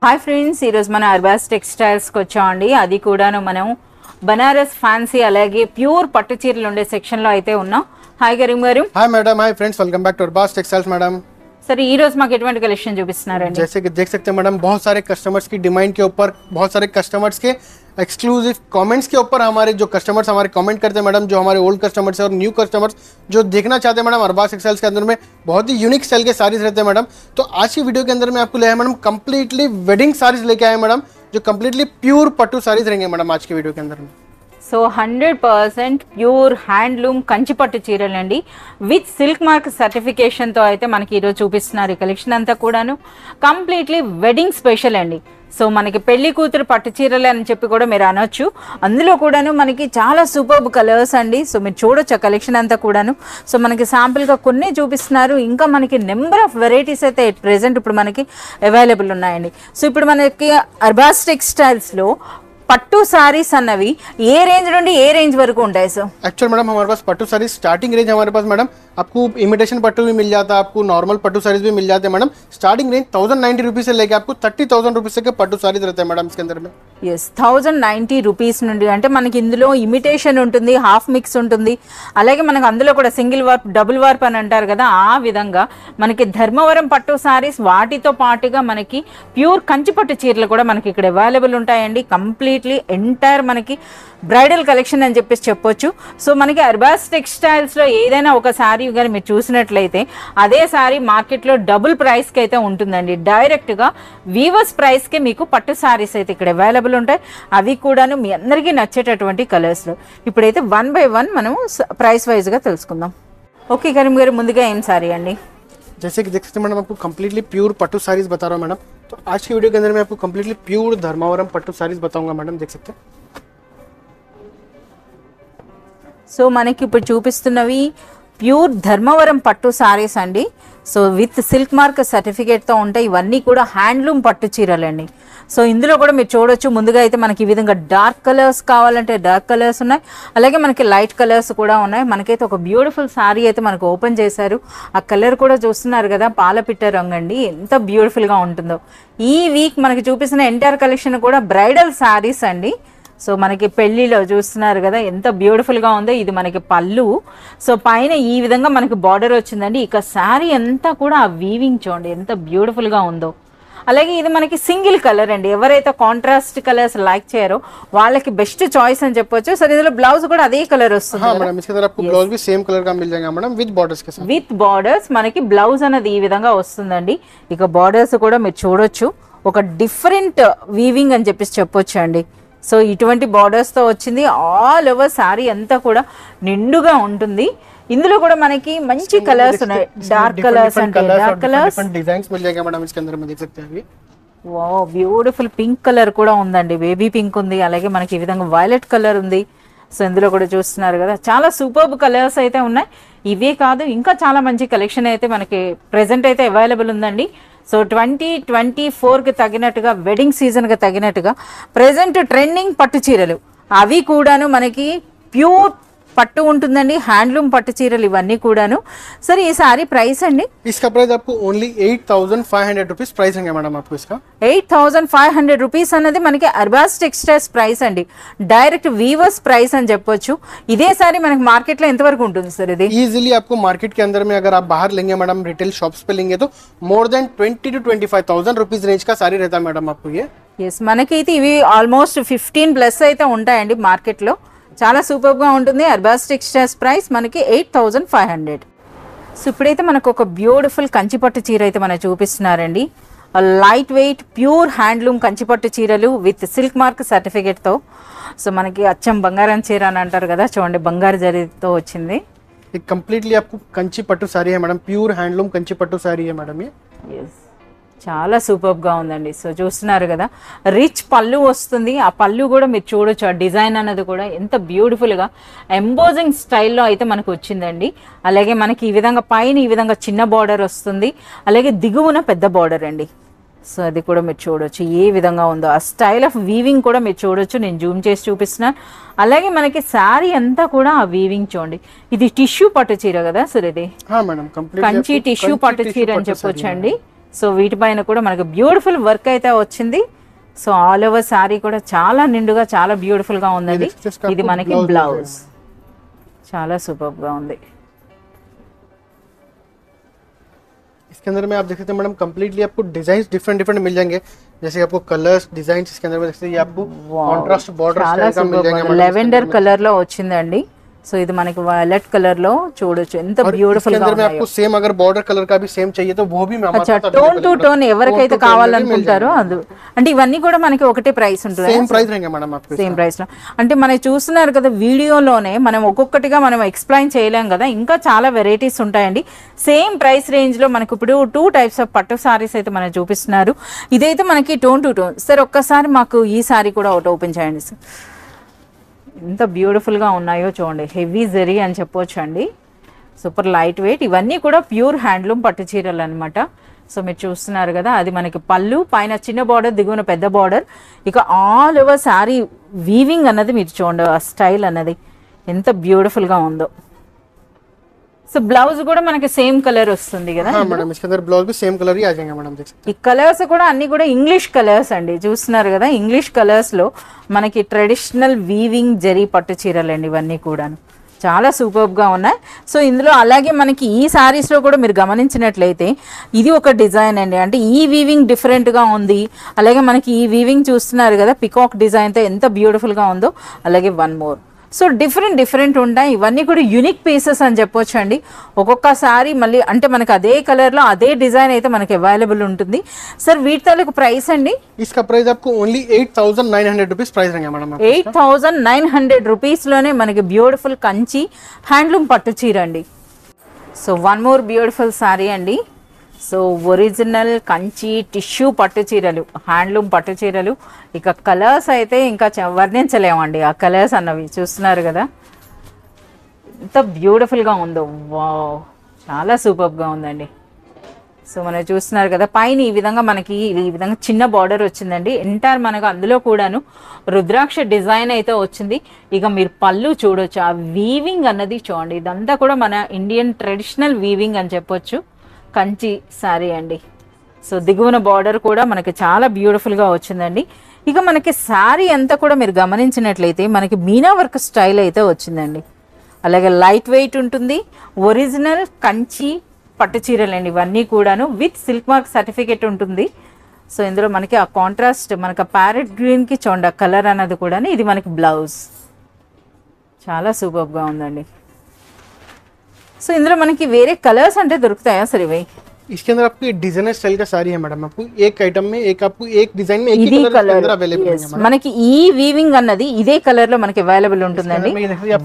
Hi friends, ఈరోజు మన అర్బాస్ టెక్స్టైల్స్కి వచ్చామండి. అది కూడాను మనం బనారస్ ఫ్యాన్సీ అలాగే ప్యూర్ పట్టు చీరలు ఉండే సెక్షన్లో అయితే ఉన్నాం. Hi Karim garu. Hi madam, hi friends, welcome back to Arbaz textiles madam. Sir ఈ రోజు మాకు ఎటువంటి కలెక్షన్ చూపిస్తున్నారండి? जैसे कि देख सकते हैं मैडम, बहुत सारे कस्टमर्स की डिमांड के ऊपर, बहुत सारे कस्टमर्स के एक्सक्लूसिव कमेंट्स के ऊपर हमारे जो कस्टमर्स हमारे कमेंट करते हैं मैडम, जो हमारे ओल्ड कस्टमर्स और न्यू कस्टमर्स जो देखना चाहते हैं मैडम, अरबाज टेक्सटाइल्स के अंदर में बहुत ही यूनिक स्टाइल के साड़ीज रहते हैं मैडम। तो आज की वीडियो के अंदर में आपको ले आए मैडम कंप्लीटली वेडिंग साड़ीज लेके आए मैडम, जो कंप्लीटली प्योर पट्टू साड़ीज रहेंगे मैडम आज की वीडियो के अंदर में। సో 100% ప్యూర్ హ్యాండ్లూమ్ కంచిపట్టు చీరలండి విత్ సిల్క్ మార్క్ సర్టిఫికేషన్తో అయితే మనకి ఈరోజు చూపిస్తున్నారు. ఈ కలెక్షన్ అంతా కూడాను కంప్లీట్లీ వెడ్డింగ్ స్పెషల్ అండి. సో మనకి పెళ్లి కూతురు పట్టు చీరలే అని చెప్పి కూడా మీరు అనొచ్చు. అందులో కూడాను మనకి చాలా సూపర్బ్ కలర్స్ అండి. సో మీరు చూడొచ్చు ఆ కలెక్షన్ అంతా కూడాను. సో మనకి శాంపుల్గా కొన్ని చూపిస్తున్నారు. ఇంకా మనకి నెంబర్ ఆఫ్ వెరైటీస్ అయితే ప్రెజెంట్ ఇప్పుడు మనకి అవైలబుల్ ఉన్నాయండి. సో ఇప్పుడు మనకి అర్బాస్ టెక్స్టైల్స్లో పట్టు साड़ीज అన్నవి ఏ రేంజ్ నుండి ఏ రేంజ్ వరకు ఉంటాయి సార్? एक्चुअल मैडम हमारे पास पट्टू साड़ीज स्टार्टिंग रेंज हमारे पास मैडम, आपको इमिटेशन पट्टू भी मिल जाता है, आपको नॉर्मल पट्टू साड़ीज भी मिल जाते हैं मैडम। स्टार्टिंग रेंज 1090 रुपीज से लेके आपको 30,000 रुपीज के पट्टू साड़ीज रहते हैं मैडम इसके अंदर में। ఎస్ 1090 రూపీస్ నుండి అంటే మనకి ఇందులో ఇమిటేషన్ ఉంటుంది, హాఫ్ మిక్స్ ఉంటుంది, అలాగే మనకు అందులో కూడా సింగిల్ వార్ప్ డబుల్ వార్ప్ అని అంటారు కదా, ఆ విధంగా మనకి ధర్మవరం పట్టు సారీస్ వాటితో పాటుగా మనకి ప్యూర్ కంచిపట్టు చీరలు కూడా మనకి ఇక్కడ అవైలబుల్ ఉంటాయండి. కంప్లీట్లీ ఎంటైర్ మనకి బ్రైడల్ కలెక్షన్ అని చెప్పేసి చెప్పొచ్చు. సో మనకి అర్బాస్ టెక్స్టైల్స్లో ఏదైనా ఒక శారీ కానీ మీరు చూసినట్లయితే అదే శారీ మార్కెట్లో డబుల్ ప్రైస్కి అయితే ఉంటుందండి. డైరెక్ట్గా వీవర్స్ ప్రైస్కి మీకు పట్టు శారీస్ అయితే ఇక్కడ అవైలబుల్ ఉంటాయి. అవి కూడాను మీ అందరికీ నచ్చేటటువంటి కలర్స్లో. ఇప్పుడైతే 1 by 1 మనం ప్రైస్ వైజ్గా తెలుసుకుందాం. ఓకే కరీం గారు, ముందుగా ఏం శారీ అండి? जैसे कि देख सकते हैं मैडम, आपको कंप्लीटली प्योर पट्टू साड़ीज बता रहा हूँ मैडम। तो आज की वीडियो के अंदर मैं आपको कंप्लीटली प्योर धर्मावरम पट्टू साड़ीज बताऊंगा मैडम, देख सकते हैं। సో మనకి ఇప్పుడు చూపిస్తున్నవి ప్యూర్ ధర్మవరం పట్టు సారీస్ అండి. సో విత్ సిల్క్ మార్క్ సర్టిఫికేట్తో ఉంటాయి. ఇవన్నీ కూడా హ్యాండ్లూమ్ పట్టు చీరలండి. సో ఇందులో కూడా మీరు చూడొచ్చు, ముందుగా అయితే మనకి ఈ విధంగా డార్క్ కలర్స్ కావాలంటే డార్క్ కలర్స్ ఉన్నాయి, అలాగే మనకి లైట్ కలర్స్ కూడా ఉన్నాయి. మనకైతే ఒక బ్యూటిఫుల్ శారీ అయితే మనకు ఓపెన్ చేశారు. ఆ కలర్ కూడా చూస్తున్నారు కదా, పాలపిట్ట రంగు అండి, ఎంత బ్యూటిఫుల్గా ఉంటుందో. ఈ వీక్ మనకి చూపిస్తున్న ఎంటైర్ కలెక్షన్ కూడా బ్రైడల్ శారీస్ అండి. సో మనకి పెళ్లిలో చూస్తున్నారు కదా ఎంత బ్యూటిఫుల్గా ఉందో. ఇది మనకి పళ్ళు. సో పైన ఈ విధంగా మనకి బార్డర్ వచ్చిందండి. ఇక శారీ అంతా కూడా ఆ వీవింగ్ చూడండి ఎంత బ్యూటిఫుల్గా ఉందో. అలాగే ఇది మనకి సింగిల్ కలర్ అండి. ఎవరైతే కాంట్రాస్ట్ కలర్స్ లైక్ చేయరో వాళ్ళకి బెస్ట్ చాయిస్ అని చెప్పొచ్చు. సో ఇందులో బ్లౌజ్ కూడా అదే కలర్ వస్తుంది. విత్ బార్డర్స్ మనకి బ్లౌజ్ అనేది ఈ విధంగా వస్తుందండి. ఇక బార్డర్స్ కూడా మీరు చూడొచ్చు, ఒక డిఫరెంట్ వీవింగ్ అని చెప్పేసి చెప్పొచ్చు అండి. సో ఇటువంటి బార్డర్స్తో వచ్చింది. ఆల్ ఓవర్ శారీ అంతా కూడా నిండుగా ఉంటుంది. ఇందులో కూడా మనకి మంచి కలర్స్ ఉన్నాయి, డార్క్ కలర్స్ అంటే dark colours, wow beautiful pink colour కూడా ఉందండి, బేబీ పింక్ ఉంది, అలాగే మనకి ఈ విధంగా వైలెట్ కలర్ ఉంది. సో ఇందులో కూడా చూస్తున్నారు కదా చాలా సూపర్బ్ కలర్స్ అయితే ఉన్నాయి. ఇవే కాదు ఇంకా చాలా మంచి కలెక్షన్ అయితే మనకి ప్రెజెంట్ అయితే అవైలబుల్ ఉందండి. సో 2024కి తగినట్టుగా వెడ్డింగ్ సీజన్కి తగినట్టుగా ప్రెజెంట్ ట్రెండింగ్ పట్టు చీరలు అవి కూడాను మనకి ప్యూర్ పట్టు ఉంటుందండి, హ్యాండ్లూమ్ పట్టు చీరలు ఇవన్నీ కూడాను. సరే ఈ సారీ ప్రైస్ అండి? इसका प्राइस आपको ओनली 8,500 रुपीज प्राइस है मैडम आपको इसका। 8,500 రూపీస్ అన్నది మనకి అర్బాస్ టెక్స్టైల్స్ ప్రైస్ అండి. డైరెక్ట్ వీవర్స్ ప్రైస్ అని చెప్పొచ్చు. ఇదే సారీ మనకి మార్కెట్లో ఎంతవరకు ఉంటుంది సార్? ఇది ఈజీలీ आपको मार्केट के अंदर में अगर आप बाहर लेंगे मैडम, रिटेल शॉप्स पे लेंगे तो more than 20 to 25,000 rupees range का साड़ी रहता है मैडम आपको ये। ఎస్ మనకైతే ఇవి ఆల్మోస్ట్ 15+ అయితే ఉంటాయండి మార్కెట్లో. చాలా సూపర్గా ఉంటుంది. అర్బాస్ టెక్స్టైల్స్ ప్రైస్ మనకి 8,500. సో ఇప్పుడైతే మనకు ఒక బ్యూటిఫుల్ కంచిపట్టు చీర అయితే మనకు చూపిస్తున్నారండి. లైట్ వెయిట్ ప్యూర్ హ్యాండ్లూమ్ కంచిపట్టు చీరలు విత్ సిల్క్ మార్క్ సర్టిఫికేట్తో. సో మనకి అచ్చం బంగారం చీర అని అంటారు కదా, చూడండి బంగారు జరీతో వచ్చింది. కంప్లీట్లీ आपको కంచి పట్టు సారీ है मैडम, प्योर हैंडलूम కంచి పట్టు సారీ है मैडम ये। ఎస్ చాలా సూపర్గా ఉందండి. సో చూస్తున్నారు కదా రిచ్ పళ్ళు వస్తుంది. ఆ పళ్ళు కూడా మీరు చూడొచ్చు, ఆ డిజైన్ అన్నది కూడా ఎంత బ్యూటిఫుల్గా ఎంబోజింగ్ స్టైల్లో అయితే మనకు వచ్చిందండి. అలాగే మనకి ఈ విధంగా పైన ఈ విధంగా చిన్న బార్డర్ వస్తుంది, అలాగే దిగువన పెద్ద బార్డర్ అండి. సో అది కూడా మీరు చూడొచ్చు ఏ విధంగా ఉందో. ఆ స్టైల్ ఆఫ్ వీవింగ్ కూడా మీరు చూడొచ్చు, నేను జూమ్ చేసి చూపిస్తున్నాను. అలాగే మనకి శారీ అంతా కూడా ఆ వీవింగ్ చూడండి. ఇది టిష్యూ పట్టు చీర కదా సార్, ఇది కంచి టిష్యూ పట్టు చీర అని చెప్పొచ్చు అండి. సో వీటిపైన కూడా మనకు బ్యూటిఫుల్ వర్క్ అయితే వచ్చింది. సో ఆల్ ఓవర్ సారీ కూడా చాలా నిండుగా చాలా బ్యూటిఫుల్ గా ఉందండి. ఇది మనకి బ్లౌజ్ చాలా సూపర్ గా ఉంది. इसके अंदर में आप देख सकते हैं मैडम कंप्लीटली आपको डिजाइन डिफरेंट डिफरेंट मिल जाएंगे, जैसे आपको कलर्स डिजाइन इसके अंदर में देख सकते हैं, ये आपको कॉन्ट्रास्ट बॉर्डर स्टाइल का मिल जाएंगे। లెవెండర్ కలర్ లో వచ్చిందండి. సో ఇది మనకి వైలెట్ కలర్ లో చూడొచ్చు ఎంత బ్యూటిఫుల్ గా अंदर में आपको सेम अगर बॉर्डर कलर का भी सेम चाहिए तो वो भी मैं అచ్చా టోన్ టు టోన్ ఎవరికైతే కావాలనుకుంటారో అది అంటే ఇవన్నీ కూడా మనకి ఒకటే ప్రైస్ ఉంటుంది. सेम प्राइस रहेंगे मैडम आपको। సేమ్ ప్రైస్ లో అంటే మనం చూస్తున్నారు కదా వీడియోలోనే మనం ఒక్కొక్కటిగా మనం ఎక్స్ప్లెయిన్ చేయలేం కదా, ఇంకా చాలా వెరైటీస్ ఉంటాయండి. సేమ్ ప్రైస్ రేంజ్ లో మనకి ఇప్పుడు 2 టైప్స్ ఆఫ్ పట్టు సారీస్ అయితే మనం చూపిస్తున్నారు. ఇదైతే మనకి టోన్ టు టోన్. సార్ ఒక్కసారి మాకు ఈ సారీ కూడా ఒకటి ఓపెన్ చేయండి సార్. ఎంత బ్యూటిఫుల్గా ఉన్నాయో చూడండి, హెవీ జరీ అని చెప్పొచ్చు అండి, సూపర్ లైట్ వెయిట్. ఇవన్నీ కూడా ప్యూర్ హ్యాండ్లూమ్ పట్టు చీరలు అనమాట. సో మీరు చూస్తున్నారు కదా, అది మనకి పళ్ళు, పైన చిన్న బార్డర్, దిగువన పెద్ద బార్డర్. ఇక ఆల్ ఓవర్ శారీ వీవింగ్ అన్నది మీరు చూడండి, ఆ స్టైల్ అన్నది ఎంత బ్యూటిఫుల్గా ఉందో. సో బ్లౌజ్ కూడా మనకి సేమ్ కలర్ వస్తుంది కదా మేడం, इसके अंदर ब्लाउज भी सेम कलर ही आ जाएंगे मैडम, देख सकते हैं। ఈ కలర్స్ కూడా అన్ని కూడా ఇంగ్లీష్ కలర్స్ అండి, చూస్తున్నారు కదా. ఇంగ్లీష్ కలర్స్ లో మనకి ట్రెడిషనల్ వీవింగ్ జరీ పట్టు చీరలండి ఇవన్నీ కూడాను, చాలా సూపర్బ్ గా ఉన్నాయి. సో ఇందులో అలాగే మనకి ఈ సారీస్ లో కూడా మీరు గమనించినట్లయితే ఇది ఒక డిజైన్ అండి, అంటే ఈ వీవింగ్ డిఫరెంట్ గా ఉంది. అలాగే మనకి ఈ వీవింగ్ చూస్తున్నారు కదా, పికాక్ డిజైన్ తో ఎంత బ్యూటిఫుల్ గా ఉందో. అలాగే వన్ మోర్. సో డిఫరెంట్ ఉంటాయి, ఇవన్నీ కూడా యూనిక్ పీసెస్ అని చెప్పొచ్చు అండి. ఒక్కొక్కసారి మళ్ళీ అంటే మనకి అదే కలర్లో అదే డిజైన్ అయితే మనకి అవైలబుల్ ఉంటుంది. సార్ వీటి తాలూకు ప్రైస్ అండి? इसका प्राइस आपको ओनली 8,900 रुपीस प्राइस रहेंगे मैडम। 8,900 రూపీస్లోనే మనకి బ్యూటిఫుల్ కంచి హ్యాండ్లూమ్ పట్టు చీర అండి. So one more beautiful sorry అండి. సో ఒరిజినల్ కంచి టిష్యూ పట్టు చీరలు, హ్యాండ్లూమ్ పట్టు చీరలు. ఇక కలర్స్ అయితే ఇంకా వర్ణించలేమండి, ఆ కలర్స్ అన్నవి చూస్తున్నారు కదా ఎంత బ్యూటిఫుల్గా ఉందో. వావ్, చాలా సూపర్గా ఉందండి. సో మనం చూస్తున్నారు కదా, పైన ఈ విధంగా మనకి ఈ విధంగా చిన్న బార్డర్ వచ్చిందండి. ఎంటైర్ మనకు అందులో కూడాను రుద్రాక్ష డిజైన్ అయితే వచ్చింది. ఇక మీరు పళ్ళు చూడొచ్చు, ఆ వీవింగ్ అన్నది చూడండి, ఇదంతా కూడా మన ఇండియన్ ట్రెడిషనల్ వీవింగ్ అని చెప్పొచ్చు. కంచి శారీ అండి. సో దిగువన బార్డర్ కూడా మనకి చాలా బ్యూటిఫుల్గా వచ్చిందండి. ఇక మనకి శారీ అంతా కూడా మీరు గమనించినట్లయితే మనకి మీనా వర్క్ స్టైల్ అయితే వచ్చిందండి. అలాగే లైట్ వెయిట్ ఉంటుంది, ఒరిజినల్ కంచి పట్టు చీరలండి ఇవన్నీ కూడాను, విత్ సిల్క్ మార్క్ సర్టిఫికేట్ ఉంటుంది. సో ఇందులో మనకి ఆ కాంట్రాస్ట్ మనకి ప్యారెట్ గ్రీన్కి చూడండి ఆ కలర్ అన్నది కూడా. ఇది మనకి బ్లౌజ్ చాలా సూపర్గా ఉందండి. సో ఇందులో మనకి వేరే కలర్స్ అంటే దొరుకుతాయా సరే ఇవి? इसके अंदर आपको ये डिजाइनर स्टाइल का साड़ी है मैडम, आपको एक आइटम में एक आपको एक डिजाइन में एक ही कलर अंदर अवेलेबल है मैडम। మనకి ఈ వీవింగ్ అన్నది ఇదే కలర్ లో మనకి అవైలబుల్ ఉంటుందండి.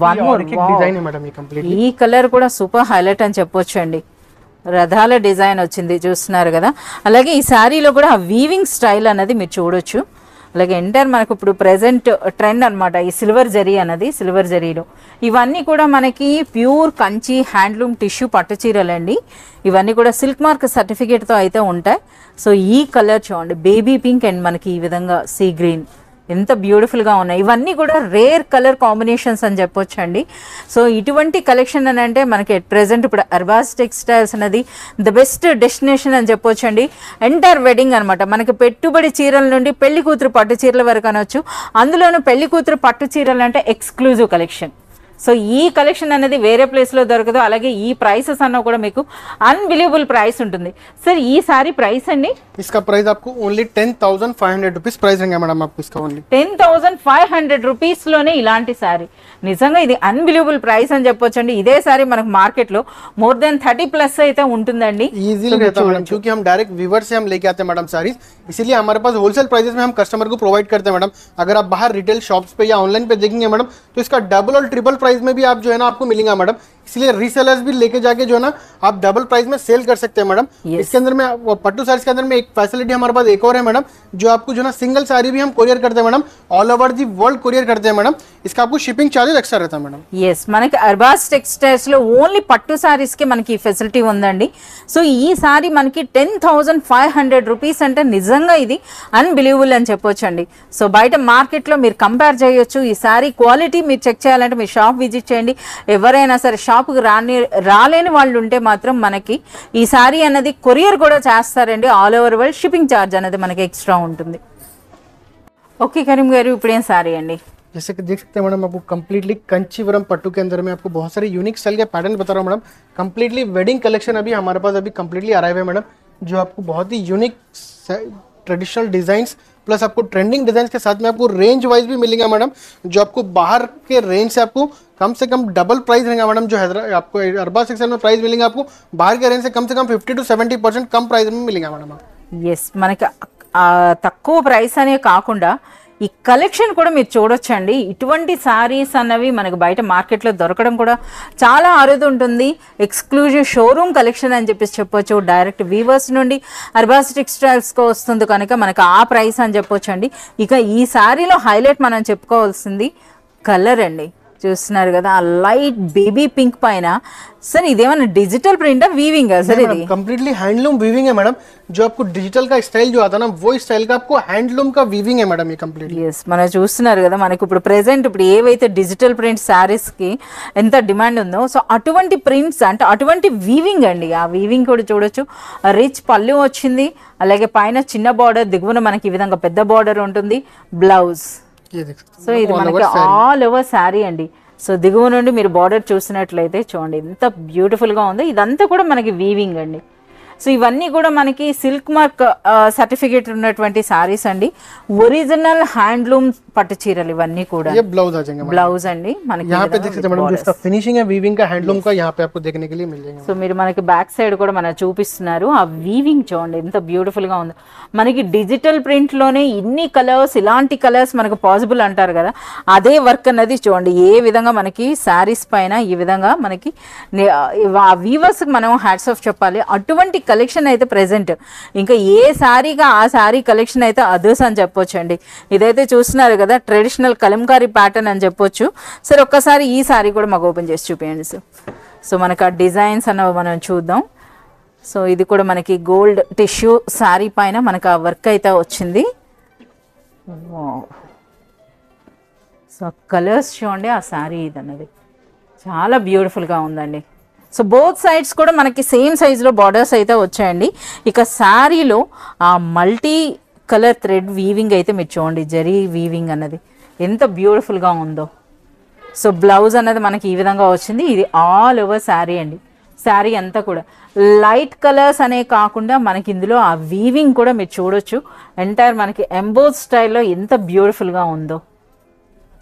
వన్ మోర్ డిజైన్ है मैडम, ये कंप्लीट ఈ కలర్ కూడా సూపర్ హైలైట్ అని చెప్పొచ్చు అండి. రథాల డిజైన్ వచ్చింది చూస్తున్నారు కదా. అలాగే ఈ శారీలో కూడా ఆ వీవింగ్ స్టైల్ అన్నది మీరు చూడొచ్చు. అలాగే ఎంటైర్ మనకు ఇప్పుడు ప్రెసెంట్ ట్రెండ్ అనమాట ఈ సిల్వర్ జరీ అన్నది. సిల్వర్ జరీలో ఇవన్నీ కూడా మనకి ప్యూర్ కంచి హ్యాండ్లూమ్ టిష్యూ పట్టు చీరలండి. ఇవన్నీ కూడా సిల్క్ మార్క్ సర్టిఫికేట్తో అయితే ఉంటాయి. సో ఈ కలర్ చూడండి, బేబీ పింక్ అండ్ మనకి ఈ విధంగా సీ గ్రీన్ ఎంత బ్యూటిఫుల్గా ఉన్నాయి. ఇవన్నీ కూడా రేర్ కలర్ కాంబినేషన్స్ అని చెప్పొచ్చు అండి. సో ఇటువంటి కలెక్షన్ అని అంటే మనకి అట్ ప్రెసెంట్ ఇప్పుడు అర్బాస్ టెక్స్టైల్స్ అనేది ద బెస్ట్ డెస్టినేషన్ అని చెప్పొచ్చు అండి. ఎంటైర్ వెడ్డింగ్ అనమాట, మనకి పెట్టుబడి చీరల నుండి పెళ్లి కూతురు పట్టు చీరల వరకు అనొచ్చు. అందులోనూ పెళ్లి కూతురు పట్టు చీరలు అంటే ఎక్స్క్లూజివ్ కలెక్షన్. సో ఈ కలెక్షన్ అనేది వేరే ప్లేస్లో దొరకదు. అలాగే ఈ ప్రైసెస్ అన్న కూడా మీకు అన్బిలీవబుల్ ప్రైస్ ఉంటుంది. సార్ ఈ సారీ ప్రైస్ అండి? इसका प्राइस आपको ओनली 10,500 रुपीस प्राइस रहेगा मैडम, आपको इसका ओनली 10,500 రూపీస్లోనే ఇలాంటి సారీ. నిజంగా ఇది అన్బిలీవబుల్ ప్రైస్ అని చెప్పొచ్చు అండి. ఇదే సారీ మనకు మార్కెట్లో మోర్ దెన్ 30+ అయితే ఉంటుందండి. इजीली रहता है मैडम, क्योंकि हम डायरेक्ट वीवर से हम लेके आते हैं मैडम सारीज, इसीलिए हमारे पास होलसेल प्राइसेस में हम कस्टमर को प्रोवाइड करते हैं मैडम. अगर आप बाहर रिटेल शॉप्स पे या ऑनलाइन पे देखेंगे मैडम तो इसका डबल और ट्रिपल प्राइस में भी आप जो है ना आपको मिलेगा मैडम. इसलिए रीसेलर्स भी लेके जाके जो है ना आप डबल प्राइस में सेल कर सकते हैं मैडम. इसके अंदर में पट्टू साड़ीज के अंदर में एक फैसिलिटी हमारे पास एक और है मैडम, जो आपको जो है ना सिंगल साड़ी भी हम कोरियर करते हैं madam, all over the world courier करते हैं मैडम. इसका आपको शिपिंग चार्ज चार्जेस एक्स्ट्रा रहता है मैडम। ఎస్ మనకి అర్బాస్ టెక్స్టైల్స్లో ఓన్లీ పట్టు సారీస్కి మనకి ఈ ఫెసిలిటీ ఉందండి. సో ఈ సారీ మనకి 10,500 రూపీస్ అంటే నిజంగా ఇది అన్బిలీవబుల్ అని చెప్పొచ్చండి. సో బయట మార్కెట్లో మీరు కంపేర్ చేయొచ్చు. ఈ సారీ క్వాలిటీ మీరు చెక్ చేయాలంటే మీరు షాప్ విజిట్ చేయండి. ఎవరైనా సరే షాప్కి రాలేని వాళ్ళు ఉంటే మాత్రం మనకి ఈ సారీ అనేది కొరియర్ కూడా చేస్తారండి. All over world shipping charge అనేది మనకి ఎక్స్ట్రా ఉంటుంది. ఓకే కరీం గారు, ఇప్పుడేం సారీ అండి? जैसे कि देख सकते हैं मैडम, आपको कंप्लीटली कंचीवरम पट्टू के अंदर में आपको बहुत सारे यूनिक स्टाइल के पैटर्न बता रहा हूँ मैडम। कंप्लीटली वेडिंग कलेक्शन अभी हमारे पास अभी कंप्लीटली अराइव है मैडम, जो आपको बहुत ही यूनिक ट्रेडिशनल डिजाइंस प्लस आपको ट्रेंडिंग डिजाइन के साथ में आपको रेंज वाइज भी मिलेगा मैडम, जो आपको बाहर के रेंज से आपको कम से कम डबल प्राइस रहेगा मैडम। जो हैदराबाद आपको अरबाज टेक्सटाइल में प्राइस मिलेगा आपको बाहर के रेंज से कम 50 to 70% कम प्राइस में मिलेगा मैडम। ఎస్ మనకి తక్కువ ప్రైస్ అనే కాకుండా ఈ కలెక్షన్ కూడా మీరు చూడొచ్చండి. ఇటువంటి సారీస్ అన్నవి మనకు బయట మార్కెట్లో దొరకడం కూడా చాలా అరుదు ఉంటుంది. ఎక్స్క్లూజివ్ షోరూమ్ కలెక్షన్ అని చెప్పొచ్చు. డైరెక్ట్ వీవర్స్ నుండి అర్బాస్ టెక్స్టైల్స్కి వస్తుంది కనుక మనకు ఆ ప్రైస్ అని చెప్పొచ్చండి. ఇక ఈ సారీలో హైలైట్ మనం చెప్పుకోవాల్సింది కలర్ అండి. చూస్తున్నారు కదా ఆ లైట్ బేబీ పింక్ పైన. सर इदेमన్నా डिजिटल प्रिंट है वीविंग है सर? ये कंप्लीटली हैंडलूम वीविंग है मैडम। जो आपको डिजिटल का स्टाइल जो आता है ना, वो स्टाइल का आपको हैंडलूम का वीविंग है मैडम ये कंप्लीटली। यस మనం చూస్తున్నారు కదా మనకి ఇప్పుడు ప్రెజెంట్ ఇప్పుడు ఏవైతే డిజిటల్ ప్రింట్ సారీస్ కి ఎంత డిమాండ్ ఉందో, సో అటువంటి ప్రింట్స్ అంటే అటువంటి వీవింగ్ అండి. ఆ వీవింగ్ కూడా చూడొచ్చు. రిచ్ పళ్ళు వచ్చింది, అలాగే పైన చిన్న బార్డర్, దిగువన మనకి ఈ విధంగా పెద్ద బార్డర్ ఉంటుంది. బ్లౌజ్ సో ఇది మనకి ఆల్ ఓవర్ సారీ అండి. సో దిగువ నుండి మీరు బార్డర్ చూసినట్లయితే చూడండి ఎంత బ్యూటిఫుల్గా ఉందో. ఇదంతా కూడా మనకి వీవింగ్ అండి. సో ఇవన్నీ కూడా మనకి సిల్క్ మార్క్ సర్టిఫికేట్ ఉన్నటువంటి సారీస్ అండి. ఒరిజినల్ హ్యాండ్లూమ్ పట్టు చీరలు ఇవన్నీ కూడా. ये ब्लाउज आ जाएंगे బ్లౌజ్ అండి మనకి यहाँ पे देख सकते हैं मैडम, जिसका फिनिशिंग है वीविंग का हैंडलूम का, यहाँ पे आपको देखने के लिए मिल जाएगा। సో మీరు మనకి బ్యాక్ సైడ్ కూడా మనం చూపిస్తున్నారు. ఆ వీవింగ్ చూడండి ఎంత బ్యూటిఫుల్ గా ఉందో. మనకి డిజిటల్ ప్రింట్ లోనే ఇన్ని కలర్స్, ఇలాంటి కలర్స్ మనకు పాసిబుల్ అంటారు కదా, అదే వర్క్ అన్నది చూడండి ఏ విధంగా మనకి శారీస్ పైన ఈ విధంగా మనకి ఆ వీవర్స్ మనం హ్యాట్స్ ఆఫ్ చెప్పాలి. అటువంటి కలెక్షన్ అయితే ప్రెసెంట్ ఇంకా ఏ శారీగా ఆ శారీ కలెక్షన్ అయితే అదర్స్ అని చెప్పొచ్చండి. ఇదైతే చూస్తున్నారు కదా ట్రెడిషనల్ కలంకారీ ప్యాటర్న్ అని చెప్పొచ్చు. సరే ఒక్కసారి ఈ శారీ కూడా మాకు ఓపెన్ చేసి చూపించండి సార్. సో మనకు ఆ డిజైన్స్ అన్నవి మనం చూద్దాం. సో ఇది కూడా మనకి గోల్డ్ టిష్యూ శారీ పైన మనకు ఆ వర్క్ అయితే వచ్చింది. సో కలర్స్ చూడండి, ఆ శారీ ఇది అన్నది చాలా బ్యూటిఫుల్గా ఉందండి. సో బోత్ సైడ్స్ కూడా మనకి సేమ్ సైజులో బార్డర్స్ అయితే వచ్చాయండి. ఇక శారీలో ఆ మల్టీ కలర్ థ్రెడ్ వీవింగ్ అయితే మీరు చూడండి, జరీ వీవింగ్ అన్నది ఎంత బ్యూటిఫుల్గా ఉందో. సో బ్లౌజ్ అన్నది మనకి ఈ విధంగా వచ్చింది. ఇది ఆల్ ఓవర్ శారీ అండి. శారీ అంతా కూడా లైట్ కలర్స్ అనే కాకుండా మనకి ఇందులో ఆ వీవింగ్ కూడా మీరు చూడొచ్చు. ఎంటైర్ మనకి ఎంబోస్ స్టైల్లో ఎంత బ్యూటిఫుల్గా ఉందో.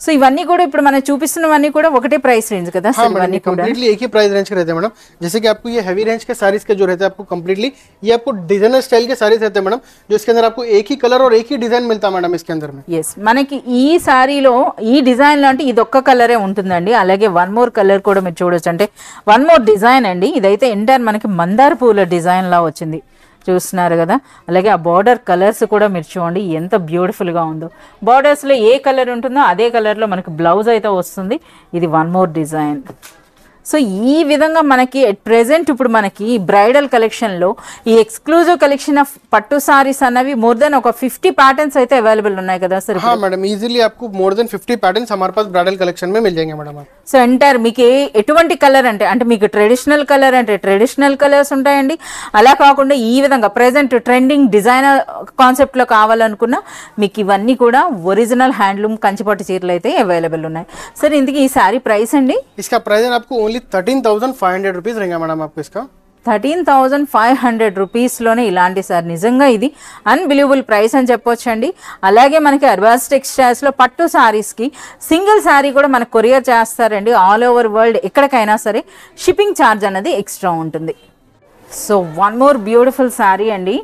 సో ఇవన్నీ కూడా ఇప్పుడు మనం చూపిస్తున్నవన్నీ కూడా ఒకటే ప్రైస్ రేంజ్ కదా हाँ मैडम, कंप्लीटली एक ही प्राइस रेंज के रहते हैं मैडम। जैसे कि आपको ये हैवी रेंज के साड़ीज के जो रहते हैं आपको कंप्लीटली ये आपको डिजाइनर स्टाइल के साड़ीज रहते हैं मैडम, जो इसके अंदर आपको एक ही कलर और एक ही डिजाइन मिलता है मैडम इसके अंदर में। ఎస్ మనకి ఈ శారీలో ఈ డిజైన్లో అంటే ఇది ఒక్క కలరే ఉంటుందండి. అలాగే వన్ మోర్ కలర్ కూడా మీరు చూడొచ్చు, అంటే వన్ మోర్ డిజైన్ అండి. ఇదైతే ఎంటైర్ మనకి మందార పూల డిజైన్ లా వచ్చింది చూస్తున్నారు కదా. అలాగే ఆ బార్డర్ కలర్స్ కూడా మీరు చూడండి ఎంత బ్యూటిఫుల్గా ఉందో. బార్డర్స్లో ఏ కలర్ ఉంటుందో అదే కలర్లో మనకి బ్లౌజ్ అయితే వస్తుంది. ఇది వన్ మోర్ డిజైన్. సో ఈ విధంగా మనకి ఎట్ ప్రెజెంట్ ఇప్పుడు మనకి బ్రైడల్ కలెక్షన్లో ఈ ఎక్స్క్లూజివ్ కలెక్షన్ ఆఫ్ పట్టు సారీస్ అన్నవి మోర్ దెన్ ఒక 50 ప్యాటర్న్స్ అయితే అవైలబుల్ ఉన్నాయి కదా సార్? हाँ मैडम, इजीली आपको मोर देन 50 पैटर्न्स हमारे पास ब्राइडल कलेक्शन में मिल जाएंगे मैडम। సో ఎంటైర్ మీకు ఎటువంటి కలర్ అంటే మీకు ట్రెడిషనల్ కలర్ అంటే ట్రెడిషనల్ కలర్స్ ఉంటాయండి. అలా కాకుండా ఈ విధంగా ప్రెజెంట్ ట్రెండింగ్ డిజైనర్ కాన్సెప్ట్లో కావాలనుకున్నా మీకు ఇవన్నీ కూడా ఒరిజినల్ హ్యాండ్లూమ్ కంచిపట్టు చీరలు అయితే అవైలబుల్ ఉన్నాయి. సరే ఇందుకు ఈ శారీ ప్రైస్ అండి? इसका प्राइस आपको ओनली 13,500 रुपीज रहेगा मैडम आपको इसका। 13,500 రూపీస్లోనే ఇలాంటి సార్ నిజంగా ఇది అన్బిలీవబుల్ ప్రైస్ అని చెప్పొచ్చండి. అలాగే మనకి అర్బాస్ టెక్స్టైల్స్లో పట్టు శారీస్కి సింగిల్ శారీ కూడా మనకు కొరియర్ చేస్తారండి. ఆల్ ఓవర్ వరల్డ్ ఎక్కడికైనా సరే షిప్పింగ్ ఛార్జ్ అనేది ఎక్స్ట్రా ఉంటుంది. So one more beautiful sari అండి.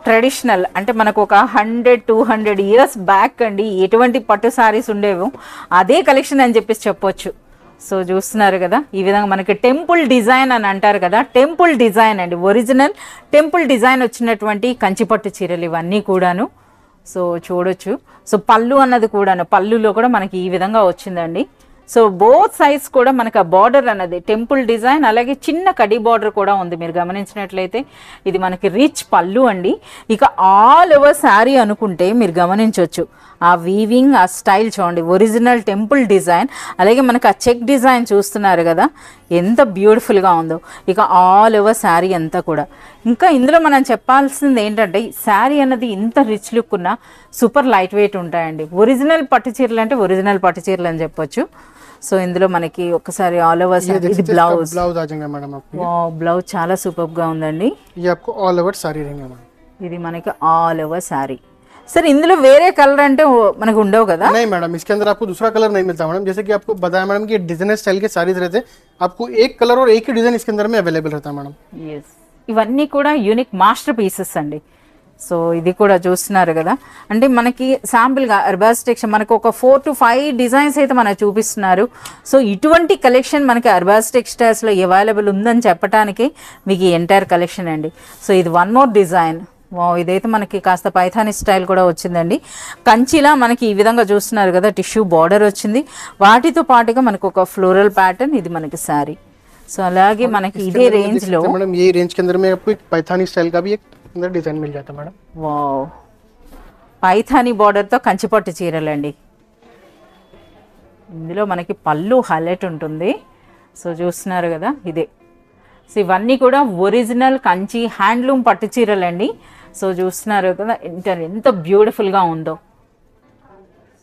ట్రెడిషనల్ అంటే మనకు ఒక 100-200 ఇయర్స్ బ్యాక్ అండి ఎటువంటి పట్టు శారీస్ ఉండేవో అదే కలెక్షన్ అని చెప్పొచ్చు. సో చూస్తున్నారు కదా ఈ విధంగా మనకి టెంపుల్ డిజైన్ అని అంటారు కదా, టెంపుల్ డిజైన్ అండి, ఒరిజినల్ టెంపుల్ డిజైన్ వచ్చినటువంటి కంచిపట్టు చీరలు ఇవన్నీ కూడాను. సో చూడొచ్చు. సో పళ్ళు అన్నది కూడాను పళ్ళులో కూడా మనకి ఈ విధంగా వచ్చిందండి. సో బోత్ సైడ్స్ కూడా మనకి ఆ బార్డర్ అన్నది టెంపుల్ డిజైన్, అలాగే చిన్న కడి బార్డర్ కూడా ఉంది. మీరు గమనించినట్లయితే ఇది మనకి రిచ్ పళ్ళు అండి. ఇక ఆల్ ఓవర్ శారీ అనుకుంటే మీరు గమనించవచ్చు ఆ వీవింగ్, ఆ స్టైల్ చూడండి, ఒరిజినల్ టెంపుల్ డిజైన్, అలాగే మనకి ఆ చెక్ డిజైన్ చూస్తున్నారు కదా ఎంత బ్యూటిఫుల్గా ఉందో. ఇక ఆల్ ఓవర్ శారీ అంతా కూడా. ఇంకా ఇందులో మనం చెప్పాల్సింది ఏంటంటే శారీ అన్నది ఇంత రిచ్ లుక్ ఉన్న సూపర్ లైట్ వెయిట్ ఉంటాయండి. ఒరిజినల్ పట్టు చీరలు అంటే ఒరిజినల్ పట్టు చీరలు అని చెప్పొచ్చు. సో ఇందులో మనకి ఒకసారి ఆల్ ఓవర్ ఇది బ్లౌజ్ బ్లౌజ్ చాలా సూపర్ గా ఉందండి. ఇది మనకి ఆల్ ఓవర్ శారీ. सर इंदुलो वेरे कलर అంటే మనకు ఉండవు కదా? नहीं मैडम, इसके अंदर आपको दूसरा कलर नहीं मिलता मैडम. जैसे कि आपको बताया मैडम कि डिजाइनर स्टाइल के साड़ीज रहते हैं, आपको एक कलर और एक ही डिजाइन इसके अंदर में अवेलेबल रहता है मैडम. यस, ఇవన్నీ కూడా యూనిక్ మాస్టర్ పీసెస్ అండి. సో ఇది కూడా చూస్తున్నారు కదా, అంటే మనకి శాంపుల్గా అర్బాస్ టెక్స్టైల్ మనకు ఒక 4 to 5 డిజైన్స్ అయితే మనకు చూపిస్తున్నారు. సో ఇటువంటి కలెక్షన్ మనకి అర్బాస్ టెక్స్టైల్స్లో అవైలబుల్ ఉందని చెప్పడానికి మీకు ఈ ఎంటైర్ కలెక్షన్ అండి. సో ఇది వన్ మోర్ డిజైన్. ఇదైతే మనకి కాస్త పైథానీ స్టైల్ కూడా వచ్చిందండి. కంచిలా మనకి ఈ విధంగా చూస్తున్నారు కదా, టిష్యూ బార్డర్ వచ్చింది, వాటితో పాటుగా మనకు ఒక ఫ్లోరల్ ప్యాటర్న్. ఇది మనకి శారీ. సో అలాగే మనకి ఇదే రేంజ్ లో मैडम ये रेंज के अंदर में आपको एक पैथानी स्टाइल का भी एक अंदर डिजाइन मिल जाता है मैडम. వావ్, పైథానీ బార్డర్ తో కంచిపట్టు చీరలండి. ఇందులో మనకి పళ్ళు హైలైట్ ఉంటుంది. సో చూస్తున్నారు కదా ఇదే. సో ఇవన్నీ కూడా ఒరిజినల్ కంచి హ్యాండ్లూమ్ పట్టు చీరలండి. సో చూస్తున్నారు కదా ఎంత బ్యూటిఫుల్గా ఉందో.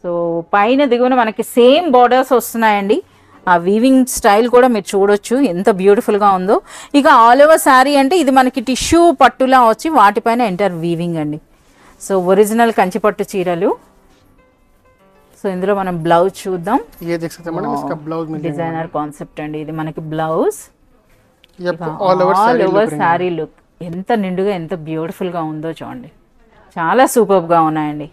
సో పైన దిగువన మనకి సేమ్ బార్డర్స్ వస్తున్నాయండి. ఆ వీవింగ్ స్టైల్ కూడా మీరు చూడొచ్చు ఎంత బ్యూటిఫుల్గా ఉందో. ఇక ఆల్ ఓవర్ శారీ అంటే ఇది మనకి టిష్యూ పట్టులా వచ్చి వాటిపైన ఎంటర్ వీవింగ్ అండి. సో ఒరిజినల్ కంచి పట్టు చీరలు. సో ఇందులో మనం బ్లౌజ్ చూద్దాం. డిజైనర్ కాన్సెప్ట్ అండి ఇది మనకి blouse. All over sari look ఎంత నిండుగా ఎంత బ్యూటిఫుల్గా ఉందో చూడండి, చాలా సూపర్గా ఉన్నాయండి.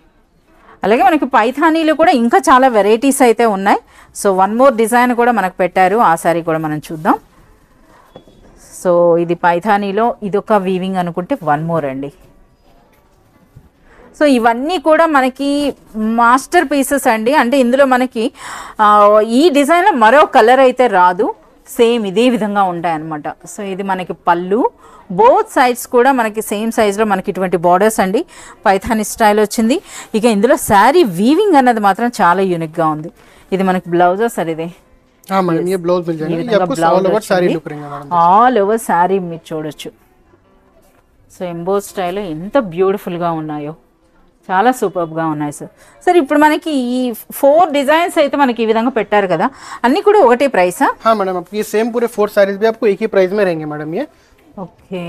అలాగే మనకి పైథానీలో కూడా ఇంకా చాలా వెరైటీస్ అయితే ఉన్నాయి. సో వన్ మోర్ డిజైన్ కూడా మనకు పెట్టారు, ఆ శారీ కూడా మనం చూద్దాం. సో ఇది పైథానీలో ఇదొక వీవింగ్ అనుకుంటే వన్ మోర్ అండి. సో ఇవన్నీ కూడా మనకి మాస్టర్ పీసెస్ అండి. అంటే ఇందులో మనకి ఈ డిజైన్లో మరో కలర్ అయితే రాదు, సేమ్ ఇదే విధంగా ఉంటాయి అన్నమాట. సో ఇది మనకి పళ్ళు, బోత్ సైడ్స్ కూడా మనకి సేమ్ సైజ్లో మనకి ఇటువంటి బార్డర్స్ అండి. పైథానీ స్టైల్ వచ్చింది. ఇక ఇందులో శారీ వీవింగ్ అన్నది మాత్రం చాలా యూనిక్గా ఉంది. ఇది మనకి బ్లౌజా సార్? ఇది ఆల్ ఓవర్ శారీ మీరు చూడొచ్చు. సో ఎంబోస్ స్టైల్ ఎంత బ్యూటిఫుల్గా ఉన్నాయో, చాలా సూపర్గా ఉన్నాయి సార్. సార్ ఇప్పుడు మనకి ఈ 4 డిజైన్స్ అయితే మనకి ఈ విధంగా పెట్టారు కదా, అన్ని కూడా ఒకటే ప్రైసా? हाँ मैडम, आपको ये सेम पूरे 4 साड़ीज भी आपको एक ही प्राइस में रहेंगे मैडम. ये ओके,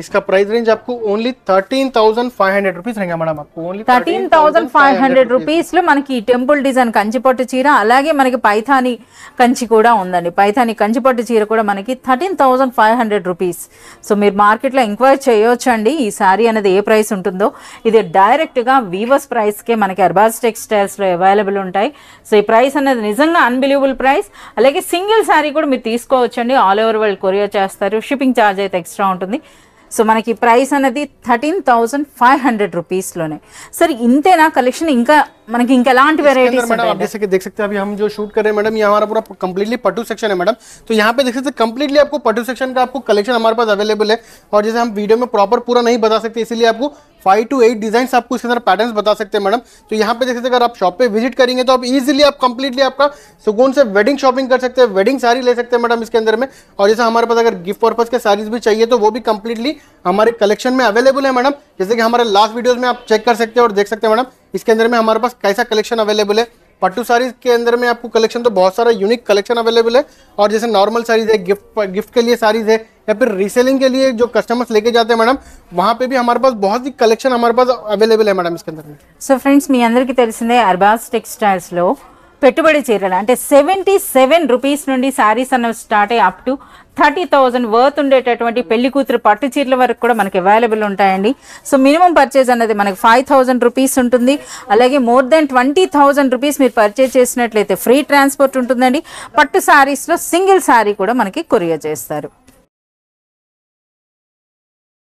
इसका प्राइस रेंज आपको ओनली 13,500 रुपीस रहेगा मैडम. आपको ओनली 13,500 రూపీస్ లో మనకి టెంపుల్ డిజైన్ కంచిపట్టు చీర, అలాగే మనకి పైథానీ కంచి కూడా ఉందండి. పైథానీ కంచిపట్టు చీర కూడా మనకి 13,500 రూపీస్. సో మీరు మార్కెట్లో ఎంక్వైరీ చేయొచ్చు అండి ఈ శారీ అనేది ఏ ప్రైస్ ఉంటుందో. ఇది డైరెక్ట్గా వీవర్స్ ప్రైస్కే మనకి అర్బాస్ టెక్స్టైల్స్లో అవైలబుల్ ఉంటాయి. సో ఈ ప్రైస్ అనేది నిజంగా అన్బిలీవబుల్ ప్రైస్. అలాగే సింగిల్ శారీ కూడా మీరు తీసుకోవచ్చండి, ఆల్ ఓవర్ వరల్డ్ కొరియర్ చేస్తారు, షిప్పింగ్ ఛార్జ్ అయితే ఎక్స్ట్రా ఉంటుంది. సో మనకి ప్రైస్ అనేది 13,500 రూపీస్లోనే. सर इंतेना कलेक्शन इंका మనకి ఇంకా ఎలాంటి వెరైటీస్ मैडम आप जैसे कि देख सकते हैं अभी हम जो शूट कर रहे हैं मैडम, ये हमारा पूरा कंप्लीटली पट्टू सेक्शन है मैडम. तो यहाँ पे देख सकते हैं कंप्लीटली आपको पट्टू सेक्शन का आपको कलेक्शन हमारे पास अवेलेबल है. और जैसे हम वीडियो में प्रॉपर पूरा नहीं बता सकते, इसीलिए आपको 5 to 8 डिजाइन आपको इसके अंदर पैटर्न्स बता सकते हैं मैडम. तो यहाँ पे देख सकते हैं अगर आप शॉप पे विजिट करेंगे तो आप इजीली आप कंप्लीटली आपका सुकून से वेडिंग शॉपिंग कर सकते हैं, वेडिंग साड़ी ले सकते हैं मैडम इसके अंदर में. और जैसे हमारे पास अगर गिफ्ट पर्पज के साड़ीज भी चाहिए तो वो भी कंप्लीटली हमारे कलेक्शन में अवेलेबल है मैडम. जैसे कि हमारे लास्ट वीडियोज में आप चेक कर सकते हैं और देख सकते हैं मैडम इसके अंदर में हमारे पास कैसा कलेक्शन अवेलेबल है. पट्टू साड़ीज के अंदर में आपको कलेक्शन तो बहुत सारा यूनिक कलेक्शन अवेलेबल है. और जैसे नॉर्मल साड़ीज है, गिफ्ट के लिए साड़ीज है, या फिर रीसेलिंग के लिए जो कस्टमर्स लेके जाते हैं मैडम, वहाँ पे भी हमारे पास बहुत ही कलेक्शन हमारे पास अवेलेबल है मैडम इसके अंदर में. సో ఫ్రెండ్స్ మీ అందరికీ తెలిసిందే అర్బాస్ టెక్స్టైల్స్లో పెట్టుబడి చీరలు అంటే 77 రూపీస్ నుండి శారీస్ అన్నవి స్టార్ట్ అయ్యి అప్ టు 30,000 వర్త్ ఉండేటటువంటి పెళ్లి కూతురు పట్టు చీరల వరకు కూడా మనకి అవైలబుల్ ఉంటాయండి. సో మినిమం పర్చేజ్ అనేది మనకి 5,000 రూపీస్ ఉంటుంది. అలాగే మోర్ దెన్ 20,000 రూపీస్ మీరు పర్చేజ్ చేసినట్లయితే ఫ్రీ ట్రాన్స్పోర్ట్ ఉంటుందండి. పట్టు శారీస్లో సింగిల్ శారీ కూడా మనకి కొరియర్ చేస్తారు.